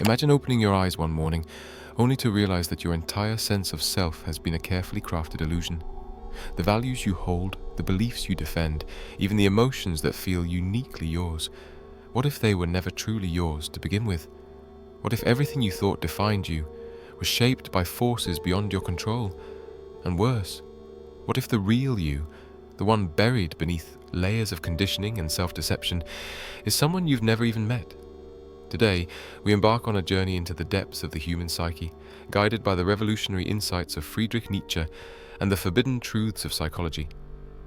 Imagine opening your eyes one morning only to realize that your entire sense of self has been a carefully crafted illusion. The values you hold, the beliefs you defend, even the emotions that feel uniquely yours. What if they were never truly yours to begin with? What if everything you thought defined you was shaped by forces beyond your control? And worse, what if the real you, the one buried beneath layers of conditioning and self-deception, is someone you've never even met? Today, we embark on a journey into the depths of the human psyche, guided by the revolutionary insights of Friedrich Nietzsche and the forbidden truths of psychology.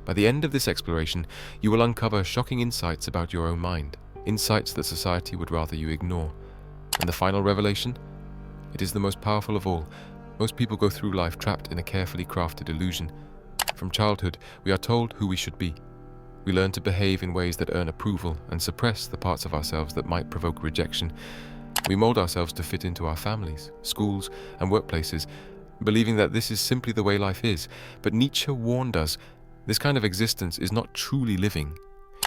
By the end of this exploration, you will uncover shocking insights about your own mind, insights that society would rather you ignore. And the final revelation? It is the most powerful of all. Most people go through life trapped in a carefully crafted illusion. From childhood, we are told who we should be. We learn to behave in ways that earn approval and suppress the parts of ourselves that might provoke rejection. We mold ourselves to fit into our families, schools, and workplaces, believing that this is simply the way life is. But Nietzsche warned us, this kind of existence is not truly living.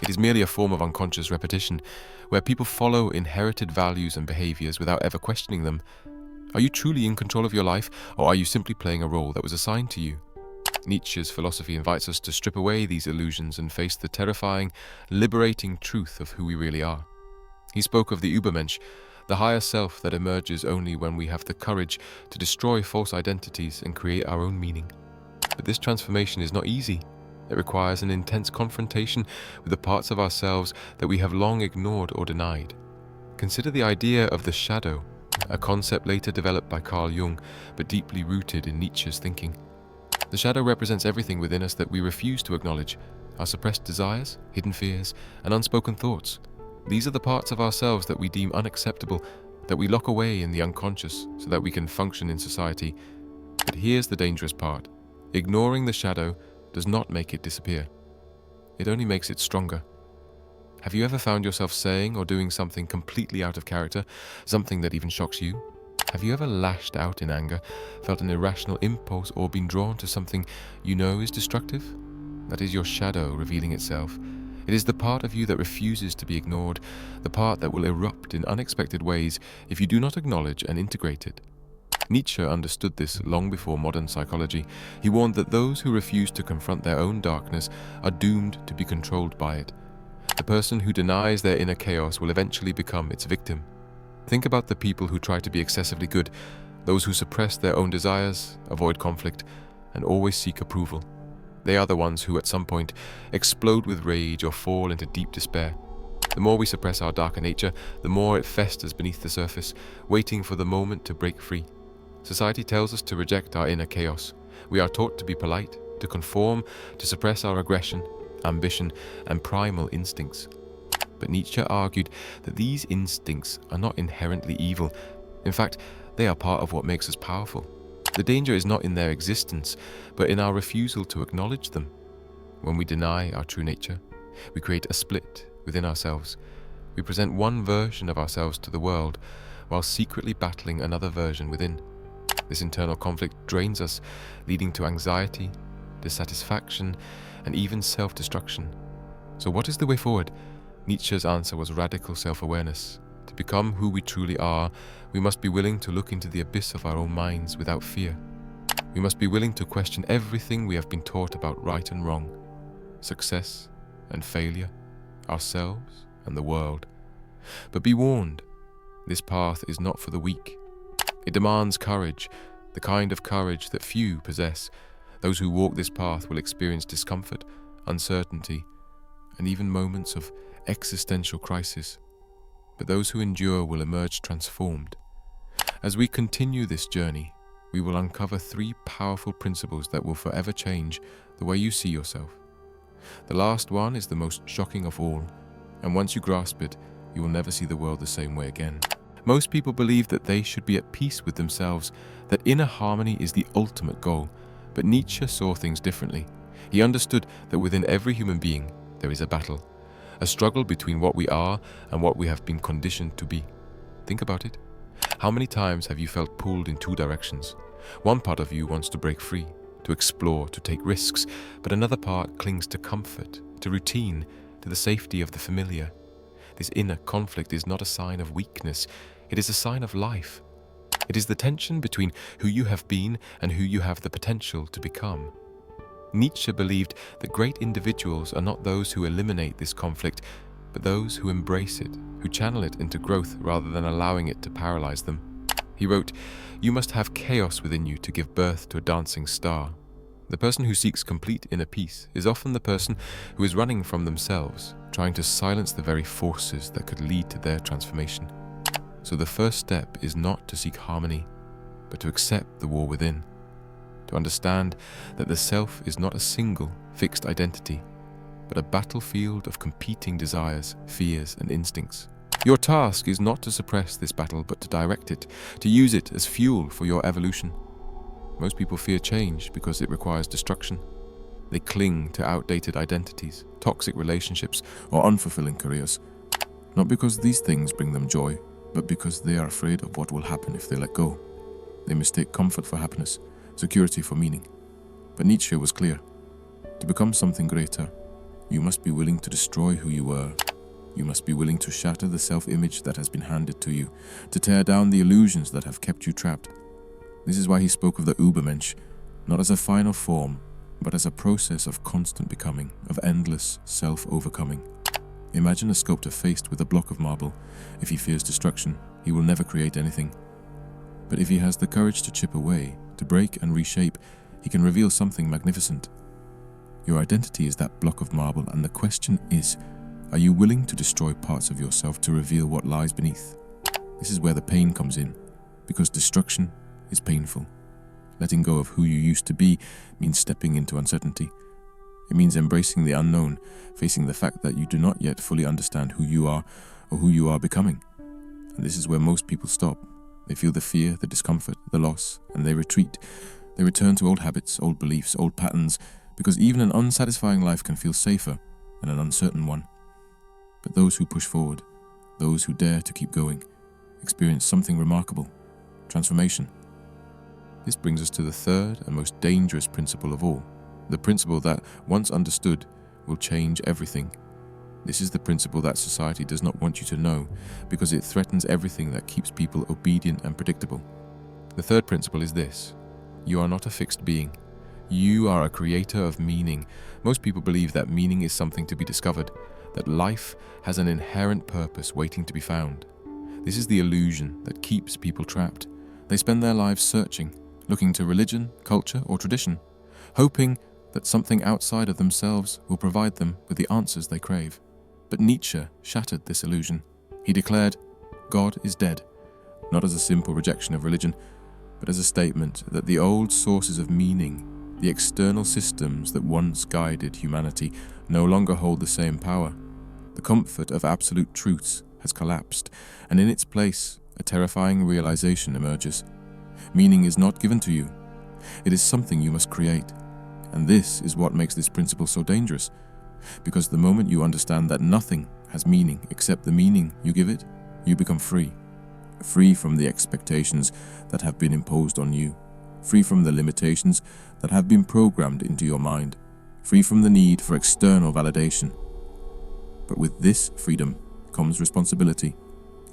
It is merely a form of unconscious repetition, where people follow inherited values and behaviors without ever questioning them. Are you truly in control of your life, or are you simply playing a role that was assigned to you? Nietzsche's philosophy invites us to strip away these illusions and face the terrifying, liberating truth of who we really are. He spoke of the Übermensch, the higher self that emerges only when we have the courage to destroy false identities and create our own meaning. But this transformation is not easy. It requires an intense confrontation with the parts of ourselves that we have long ignored or denied. Consider the idea of the shadow, a concept later developed by Carl Jung, but deeply rooted in Nietzsche's thinking. The shadow represents everything within us that we refuse to acknowledge, our suppressed desires, hidden fears, and unspoken thoughts. These are the parts of ourselves that we deem unacceptable, that we lock away in the unconscious so that we can function in society. But here's the dangerous part. Ignoring the shadow does not make it disappear. It only makes it stronger. Have you ever found yourself saying or doing something completely out of character, something that even shocks you? Have you ever lashed out in anger, felt an irrational impulse, or been drawn to something you know is destructive? That is your shadow revealing itself. It is the part of you that refuses to be ignored, the part that will erupt in unexpected ways if you do not acknowledge and integrate it. Nietzsche understood this long before modern psychology. He warned that those who refuse to confront their own darkness are doomed to be controlled by it. The person who denies their inner chaos will eventually become its victim. Think about the people who try to be excessively good, those who suppress their own desires, avoid conflict, and always seek approval. They are the ones who at some point explode with rage or fall into deep despair. The more we suppress our darker nature, the more it festers beneath the surface, waiting for the moment to break free. Society tells us to reject our inner chaos. We are taught to be polite, to conform, to suppress our aggression, ambition, and primal instincts. But Nietzsche argued that these instincts are not inherently evil. In fact, they are part of what makes us powerful. The danger is not in their existence, but in our refusal to acknowledge them. When we deny our true nature, we create a split within ourselves. We present one version of ourselves to the world, while secretly battling another version within. This internal conflict drains us, leading to anxiety, dissatisfaction, and even self-destruction. So what is the way forward? Nietzsche's answer was radical self-awareness. To become who we truly are, we must be willing to look into the abyss of our own minds without fear. We must be willing to question everything we have been taught about right and wrong, success and failure, ourselves and the world. But be warned, this path is not for the weak. It demands courage, the kind of courage that few possess. Those who walk this path will experience discomfort, uncertainty, and even moments of existential crisis. But those who endure will emerge transformed. As we continue this journey, we will uncover 3 powerful principles that will forever change the way you see yourself. The last one is the most shocking of all, and once you grasp it, you will never see the world the same way again. Most people believe that they should be at peace with themselves, that inner harmony is the ultimate goal, but Nietzsche saw things differently. He understood that within every human being there is a battle, a struggle between what we are and what we have been conditioned to be. Think about it. How many times have you felt pulled in 2 directions? One part of you wants to break free, to explore, to take risks, but another part clings to comfort, to routine, to the safety of the familiar. This inner conflict is not a sign of weakness, It is a sign of life. It is the tension between who you have been and who you have the potential to become. Nietzsche believed that great individuals are not those who eliminate this conflict, but those who embrace it, who channel it into growth rather than allowing it to paralyze them. He wrote, "You must have chaos within you to give birth to a dancing star." The person who seeks complete inner peace is often the person who is running from themselves, trying to silence the very forces that could lead to their transformation. So the first step is not to seek harmony, but to accept the war within, to understand that the self is not a single, fixed identity, but a battlefield of competing desires, fears, and instincts. Your task is not to suppress this battle, but to direct it, to use it as fuel for your evolution. Most people fear change because it requires destruction. They cling to outdated identities, toxic relationships, or unfulfilling careers, not because these things bring them joy, but because they are afraid of what will happen if they let go. They mistake comfort for happiness, security for meaning. But Nietzsche was clear. To become something greater, you must be willing to destroy who you were. You must be willing to shatter the self-image that has been handed to you, to tear down the illusions that have kept you trapped. This is why he spoke of the Übermensch, not as a final form, but as a process of constant becoming, of endless self-overcoming. Imagine a sculptor faced with a block of marble. If he fears destruction, he will never create anything. But if he has the courage to chip away, to break and reshape, he can reveal something magnificent. Your identity is that block of marble, and the question is, are you willing to destroy parts of yourself to reveal what lies beneath? This is where the pain comes in, because destruction is painful. Letting go of who you used to be means stepping into uncertainty. It means embracing the unknown, facing the fact that you do not yet fully understand who you are or who you are becoming. And this is where most people stop. They feel the fear, the discomfort, the loss, and they retreat. They return to old habits, old beliefs, old patterns, because even an unsatisfying life can feel safer than an uncertain one. But those who push forward, those who dare to keep going, experience something remarkable: transformation. This brings us to the third and most dangerous principle of all, the principle that, once understood, will change everything. This is the principle that society does not want you to know, because it threatens everything that keeps people obedient and predictable. The third principle is this: you are not a fixed being. You are a creator of meaning. Most people believe that meaning is something to be discovered, that life has an inherent purpose waiting to be found. This is the illusion that keeps people trapped. They spend their lives searching, looking to religion, culture, or tradition, hoping that something outside of themselves will provide them with the answers they crave. But Nietzsche shattered this illusion. He declared, God is dead, not as a simple rejection of religion, but as a statement that the old sources of meaning, the external systems that once guided humanity, no longer hold the same power. The comfort of absolute truths has collapsed, and in its place, a terrifying realization emerges. Meaning is not given to you. It is something you must create. And this is what makes this principle so dangerous. Because the moment you understand that nothing has meaning except the meaning you give it, you become free. Free from the expectations that have been imposed on you. Free from the limitations that have been programmed into your mind. Free from the need for external validation. But with this freedom comes responsibility.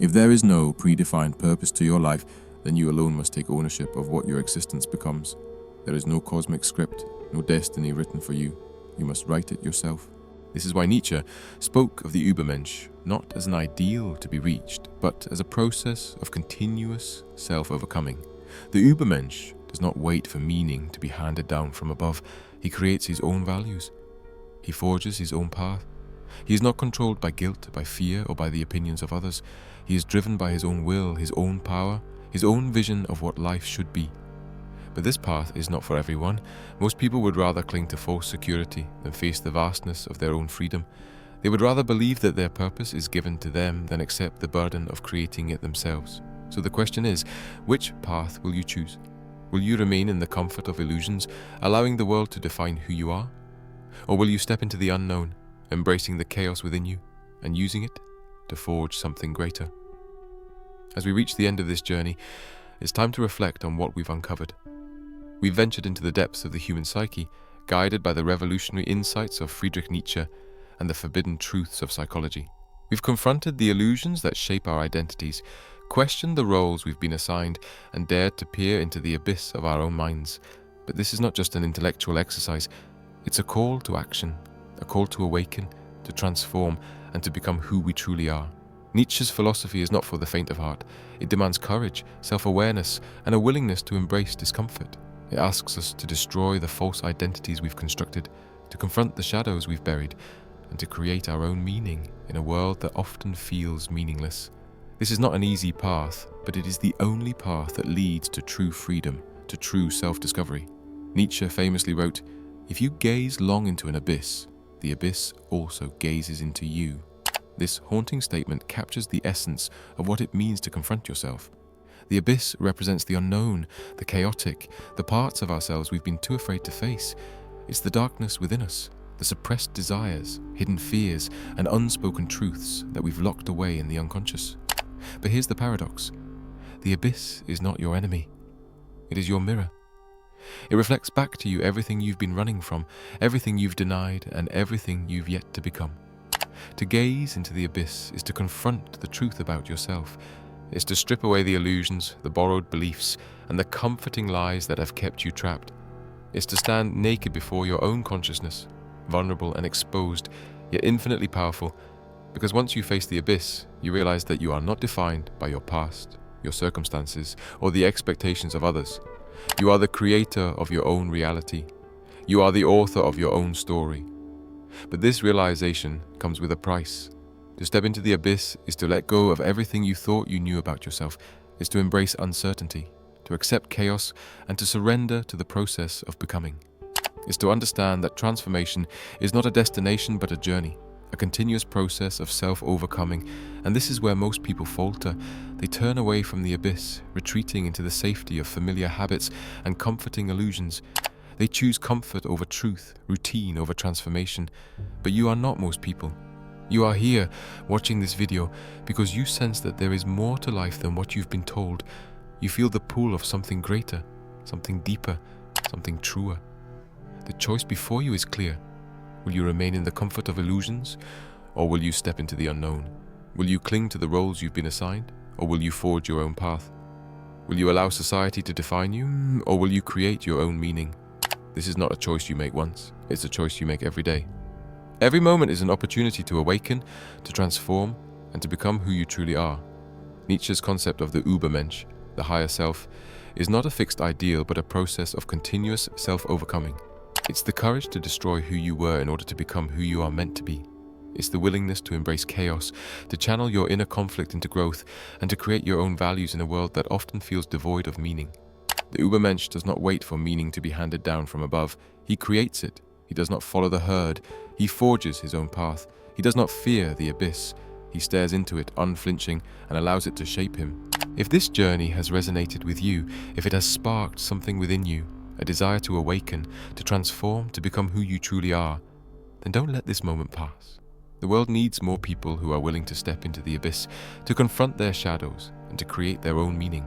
If there is no predefined purpose to your life, then you alone must take ownership of what your existence becomes. There is no cosmic script, no destiny written for you. You must write it yourself. This is why Nietzsche spoke of the Übermensch not as an ideal to be reached, but as a process of continuous self-overcoming. The Übermensch does not wait for meaning to be handed down from above. He creates his own values. He forges his own path. He is not controlled by guilt, by fear, or by the opinions of others. He is driven by his own will, his own power, his own vision of what life should be. But this path is not for everyone. Most people would rather cling to false security than face the vastness of their own freedom. They would rather believe that their purpose is given to them than accept the burden of creating it themselves. So the question is, which path will you choose? Will you remain in the comfort of illusions, allowing the world to define who you are? Or will you step into the unknown, embracing the chaos within you and using it to forge something greater? As we reach the end of this journey, it's time to reflect on what we've uncovered. We've ventured into the depths of the human psyche, guided by the revolutionary insights of Friedrich Nietzsche and the forbidden truths of psychology. We've confronted the illusions that shape our identities, questioned the roles we've been assigned, and dared to peer into the abyss of our own minds. But this is not just an intellectual exercise, it's a call to action, a call to awaken, to transform, and to become who we truly are. Nietzsche's philosophy is not for the faint of heart. It demands courage, self-awareness, and a willingness to embrace discomfort. It asks us to destroy the false identities we've constructed, to confront the shadows we've buried, and to create our own meaning in a world that often feels meaningless. This is not an easy path, but it is the only path that leads to true freedom, to true self-discovery. Nietzsche famously wrote, "If you gaze long into an abyss, the abyss also gazes into you." This haunting statement captures the essence of what it means to confront yourself. The abyss represents the unknown, the chaotic, the parts of ourselves we've been too afraid to face. It's the darkness within us, the suppressed desires, hidden fears, and unspoken truths that we've locked away in the unconscious. But here's the paradox. The abyss is not your enemy. It is your mirror. It reflects back to you everything you've been running from, everything you've denied, and everything you've yet to become. To gaze into the abyss is to confront the truth about yourself. It's to strip away the illusions, the borrowed beliefs, and the comforting lies that have kept you trapped. It's to stand naked before your own consciousness, vulnerable and exposed, yet infinitely powerful, because once you face the abyss, you realize that you are not defined by your past, your circumstances, or the expectations of others. You are the creator of your own reality. You are the author of your own story. But this realization comes with a price. To step into the abyss is to let go of everything you thought you knew about yourself. It's to embrace uncertainty, to accept chaos, and to surrender to the process of becoming. It's to understand that transformation is not a destination but a journey, a continuous process of self-overcoming, and this is where most people falter. They turn away from the abyss, retreating into the safety of familiar habits and comforting illusions. They choose comfort over truth, routine over transformation. But you are not most people. You are here, watching this video, because you sense that there is more to life than what you've been told. You feel the pull of something greater, something deeper, something truer. The choice before you is clear. Will you remain in the comfort of illusions, or will you step into the unknown? Will you cling to the roles you've been assigned, or will you forge your own path? Will you allow society to define you, or will you create your own meaning? This is not a choice you make once, it's a choice you make every day. Every moment is an opportunity to awaken, to transform, and to become who you truly are. Nietzsche's concept of the Übermensch, the higher self, is not a fixed ideal but a process of continuous self-overcoming. It's the courage to destroy who you were in order to become who you are meant to be. It's the willingness to embrace chaos, to channel your inner conflict into growth, and to create your own values in a world that often feels devoid of meaning. The Übermensch does not wait for meaning to be handed down from above. He creates it. He does not follow the herd. He forges his own path. He does not fear the abyss. He stares into it, unflinching, and allows it to shape him. If this journey has resonated with you, if it has sparked something within you, a desire to awaken, to transform, to become who you truly are, then don't let this moment pass. The world needs more people who are willing to step into the abyss, to confront their shadows, and to create their own meaning.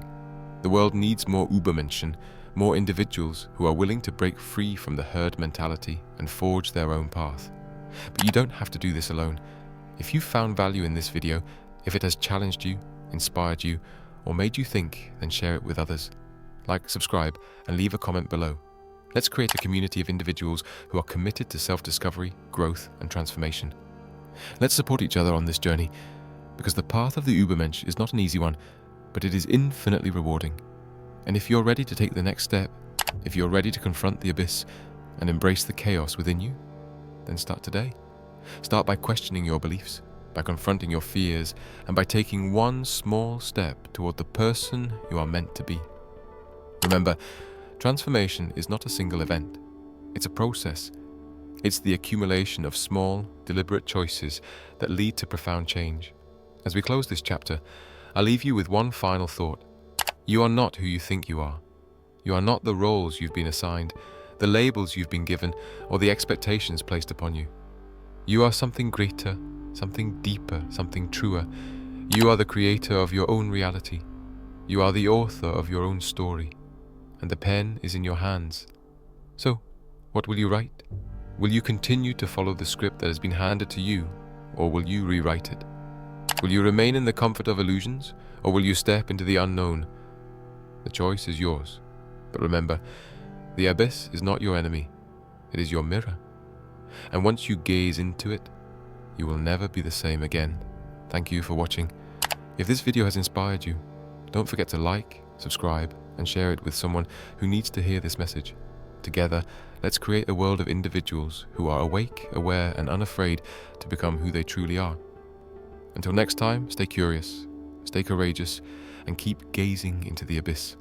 The world needs more Übermenschen, more individuals who are willing to break free from the herd mentality and forge their own path. But you don't have to do this alone. If you found value in this video, if it has challenged you, inspired you, or made you think, then share it with others. Like, subscribe, and leave a comment below. Let's create a community of individuals who are committed to self-discovery, growth, and transformation. Let's support each other on this journey, because the path of the Übermensch is not an easy one, but it is infinitely rewarding. And if you're ready to take the next step, if you're ready to confront the abyss and embrace the chaos within you, then start today. Start by questioning your beliefs, by confronting your fears, and by taking one small step toward the person you are meant to be. Remember, transformation is not a single event. It's a process. It's the accumulation of small, deliberate choices that lead to profound change. As we close this chapter, I'll leave you with one final thought. You are not who you think you are. You are not the roles you've been assigned, the labels you've been given, or the expectations placed upon you. You are something greater, something deeper, something truer. You are the creator of your own reality. You are the author of your own story, and the pen is in your hands. So, what will you write? Will you continue to follow the script that has been handed to you, or will you rewrite it? Will you remain in the comfort of illusions, Or will you step into the unknown? The choice is yours. But remember, the abyss is not your enemy. It is your mirror. And once you gaze into it, you will never be the same again. Thank you for watching. If this video has inspired you, don't forget to like, subscribe, and share it with someone who needs to hear this message. Together, let's create a world of individuals who are awake, aware, and unafraid to become who they truly are. Until next time, stay curious, stay courageous, and keep gazing into the abyss.